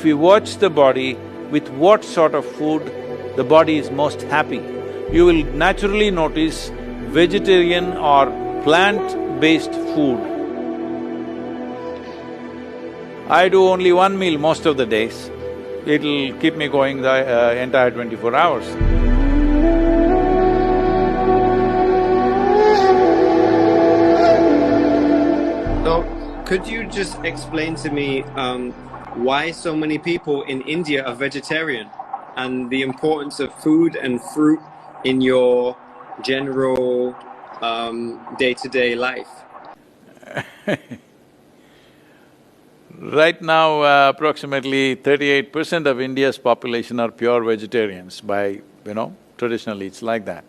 we watch the body with what sort of food the body is most happy, you will naturally notice vegetarian or plant-based food. I do only one meal most of the days. It'll keep me going the entire 24 hours. So, could you just explain to me why so many people in India are vegetarian and the importance of food and fruit in your general day-to-day life? Right now, approximately 38% of India's population are pure vegetarians by, traditionally it's like that.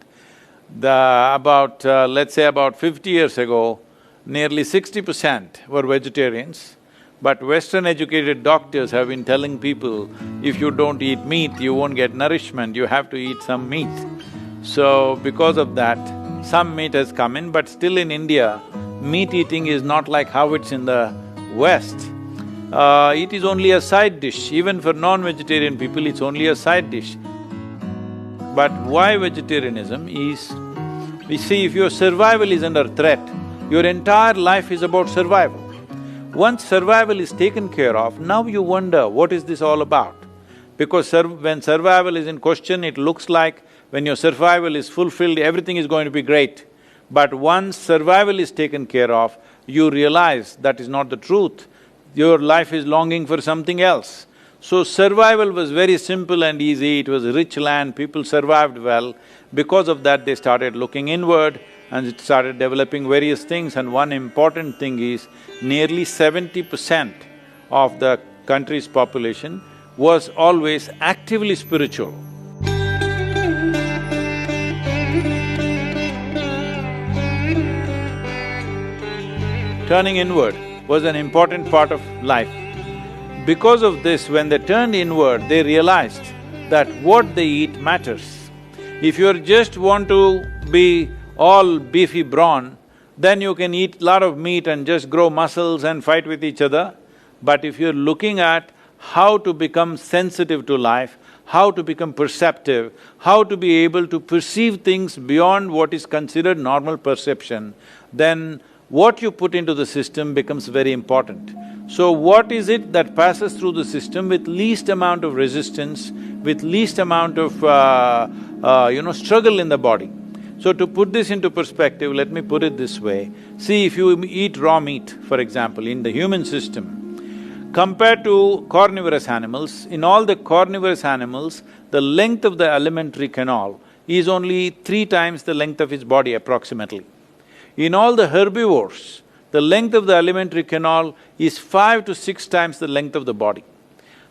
Let's say about 50 years ago, nearly 60% were vegetarians, but Western educated doctors have been telling people, if you don't eat meat, you won't get nourishment, you have to eat some meat. So, because of that, some meat has come in, but still in India, meat eating is not like how it's in the West. It is only a side dish, even for non-vegetarian people it's only a side dish. But why vegetarianism is, we see if your survival is under threat, your entire life is about survival. Once survival is taken care of, now you wonder, what is this all about? Because when survival is in question, it looks like when your survival is fulfilled, everything is going to be great. But once survival is taken care of, you realize that is not the truth. Your life is longing for something else. So survival was very simple and easy, it was a rich land, people survived well. Because of that, they started looking inward and it started developing various things, and one important thing is nearly 70% of the country's population was always actively spiritual. Turning inward was an important part of life. Because of this, when they turned inward, they realized that what they eat matters. If you just want to be all beefy brawn, then you can eat lot of meat and just grow muscles and fight with each other. But if you're looking at how to become sensitive to life, how to become perceptive, how to be able to perceive things beyond what is considered normal perception, then what you put into the system becomes very important. So what is it that passes through the system with least amount of resistance, with least amount of struggle in the body? So to put this into perspective, let me put it this way. See, if you eat raw meat, for example, in the human system, compared to carnivorous animals, in all the carnivorous animals, the length of the alimentary canal is only 3 times the length of its body approximately. In all the herbivores, the length of the alimentary canal is 5 to 6 times the length of the body.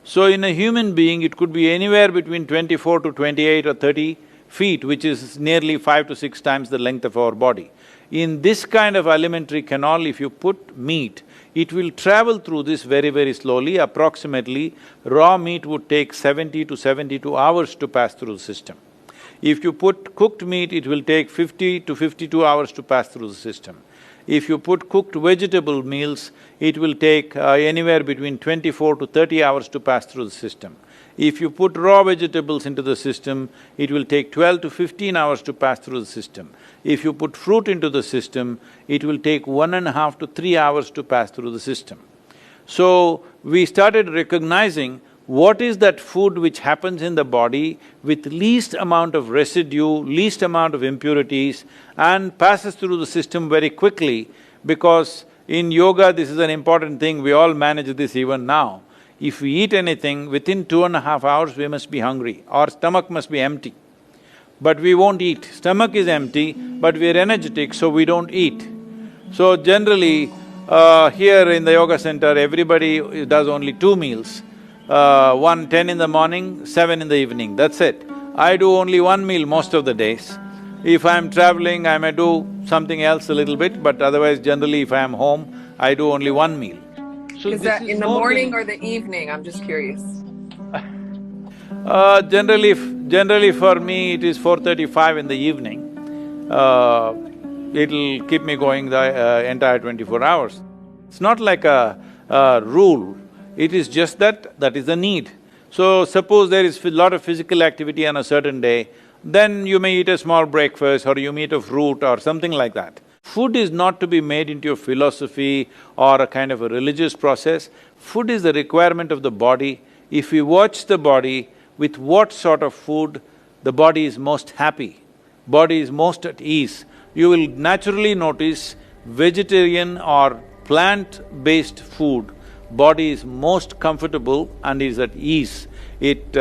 So in a human being, it could be anywhere between 24 to 28 or 30 feet, which is nearly 5 to 6 times the length of our body. In this kind of alimentary canal, if you put meat, it will travel through this very, very slowly. Approximately, raw meat would take 70 to 72 hours to pass through the system. If you put cooked meat, it will take 50 to 52 hours to pass through the system. If you put cooked vegetable meals, it will take anywhere between 24 to 30 hours to pass through the system. If you put raw vegetables into the system, it will take 12 to 15 hours to pass through the system. If you put fruit into the system, it will take 1.5 to 3 hours to pass through the system. So, we started recognizing what is that food which happens in the body with least amount of residue, least amount of impurities and passes through the system very quickly, because in yoga this is an important thing, we all manage this even now. If we eat anything, within 2.5 hours we must be hungry, our stomach must be empty. But we won't eat. Stomach is empty, but we're energetic, so we don't eat. So generally, here in the yoga center, everybody does only 2 meals. One 10 in the morning, 7 in the evening, that's it. I do only 1 meal most of the days. If I'm traveling, I may do something else a little bit, but otherwise generally if I am home, I do only 1 meal. So is that in the morning or the evening? I'm just curious. Generally for me it is 4:35 in the evening. It'll keep me going the entire 24 hours. It's not like a rule. It is just that is the need. So suppose there is a lot of physical activity on a certain day, then you may eat a small breakfast or you may eat a fruit or something like that. Food is not to be made into a philosophy or a kind of a religious process. Food is the requirement of the body. If we watch the body, with what sort of food the body is most happy, body is most at ease, you will naturally notice vegetarian or plant-based food, body is most comfortable and is at ease. It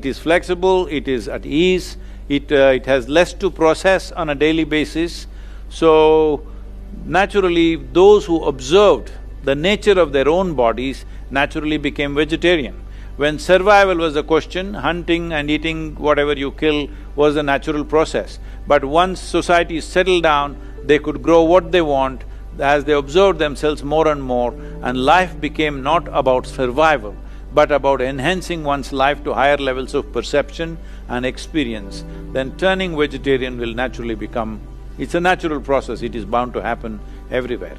is flexible, it is at ease, it has less to process on a daily basis. So, naturally, those who observed the nature of their own bodies naturally became vegetarian. When survival was the question, hunting and eating whatever you kill was a natural process. But once society settled down, they could grow what they want. As they observed themselves more and more, and life became not about survival, but about enhancing one's life to higher levels of perception and experience, then turning vegetarian will naturally become… it's a natural process, it is bound to happen everywhere.